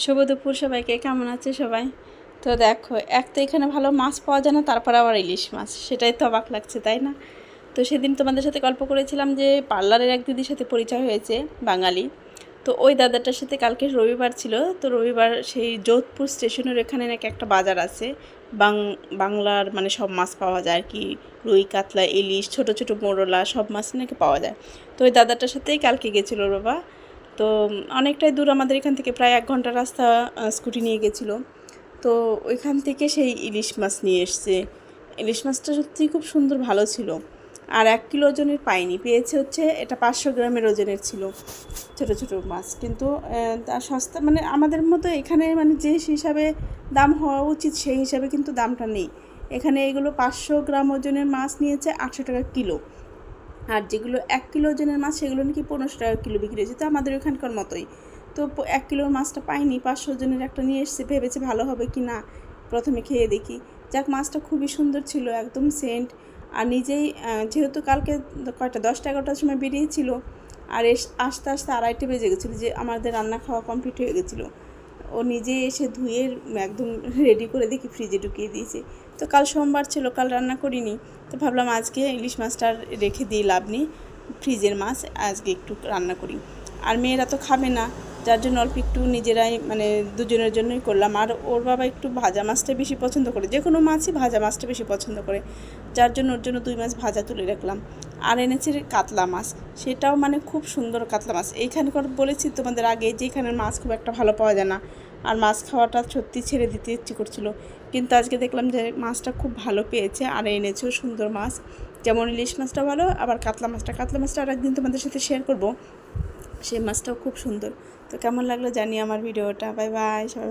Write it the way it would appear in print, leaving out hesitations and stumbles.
শুভ দুপুর সবাইকে। কেমন আছে সবাই? তো দেখো, এক তো এখানে ভালো মাছ পাওয়া যায় না, তারপর আবার ইলিশ মাছ, সেটাই তো অবাক লাগছে, তাই না? তো সেদিন তোমাদের সাথে গল্প করেছিলাম যে পার্লারের এক দিদির সাথে পরিচয় হয়েছে, বাঙালি। তো ওই দাদাটার সাথে কালকে রবিবার ছিল, তো রবিবার সেই যোধপুর স্টেশনের এখানে নাকি একটা বাজার আছে, বাংলার মানে সব মাছ পাওয়া যায় আর কি, রুই কাতলা ইলিশ ছোট ছোট মোরলা সব মাছ নাকি পাওয়া যায়। তো ওই দাদাটার সাথেই কালকে গেছিলো বাবা। তো অনেকটাই দূর আমাদের এখান থেকে, প্রায় 1 ঘন্টা রাস্তা, স্কুটি নিয়ে গেছিলো। তো ওইখান থেকে সেই ইলিশ মাছ নিয়ে এসছে। ইলিশ মাছটা সত্যিই খুব সুন্দর, ভালো ছিল। আর 1 কিলো ওজনের পাইনি, পেয়েছে হচ্ছে এটা 500 গ্রামের ওজনের ছিল, ছোট ছোট মাছ। কিন্তু তা সস্তা, মানে আমাদের মতো এখানে মানে যে হিসাবে দাম হওয়া উচিত সেই হিসাবে কিন্তু দামটা নেই এখানে। এগুলো 500 গ্রাম ওজনের মাছ নিয়েছে 800 টাকা কিলো, আর যেগুলো 1 কিলো ওজনের মাছ সেগুলো নাকি 1500 টাকা কিলো বিক্রি হয়েছে। তো আমাদের ওখানকার মতোই। তো 1 কিলোর মাছটা পাইনি, 500 ওজনের একটা নিয়ে এসেছে, ভেবেছে ভালো হবে কি না, প্রথমে খেয়ে দেখি। যাক, মাছটা খুবই সুন্দর ছিল, একদম সেন্ট। আর নিজেই যেহেতু কালকে কয়টা 10টা-11টার সময় বেরিয়েছিল, আর আস্তে আস্তে 2:30 বেজে গেছিলো, যে আমাদের রান্না খাওয়া কমপ্লিট হয়ে গেছিলো। ও নিজে এসে ধুয়ে একদম রেডি করে দেখি ফ্রিজে ঢুকিয়ে দিয়েছে। তো কাল সোমবার ছিল, কাল রান্না করিনি। তো ভাবলাম আজকে ইলিশ মাছটা রেখে দিয়ে লাভ নেই, ফ্রিজের মাছ আজকে একটু রান্না করি। আর মেয়েরা তো খাবে না, যার জন্য অল্প একটু নিজেরাই মানে দুজনের জন্যই করলাম। আর ওর বাবা একটু ভাজা মাছটা বেশি পছন্দ করে, যে কোনো মাছই ভাজা মাছটা বেশি পছন্দ করে, যার জন্য ওর জন্য 2 মাছ ভাজা তুলে রাখলাম। আর এনেছে কাতলা মাছ, সেটাও মানে খুব সুন্দর কাতলা মাছ। এইখানকার বলেছি তোমাদের আগে যে এখানের মাছ খুব একটা ভালো পাওয়া যায় না, আর মাছ খাওয়াটা সত্যি ছেড়ে দিতে ইচ্ছে করছিল। কিন্তু আজকে দেখলাম যে মাছটা খুব ভালো পেয়েছে, আর এনেছেও সুন্দর মাছ। যেমন ইলিশ মাছটা ভালো, আবার কাতলা মাছটা আর একদিন তোমাদের সাথে শেয়ার করব, সেই মাছটাও খুব সুন্দর। তো কেমন লাগলো জানি আমার ভিডিওটা। বাই বাই সবাই।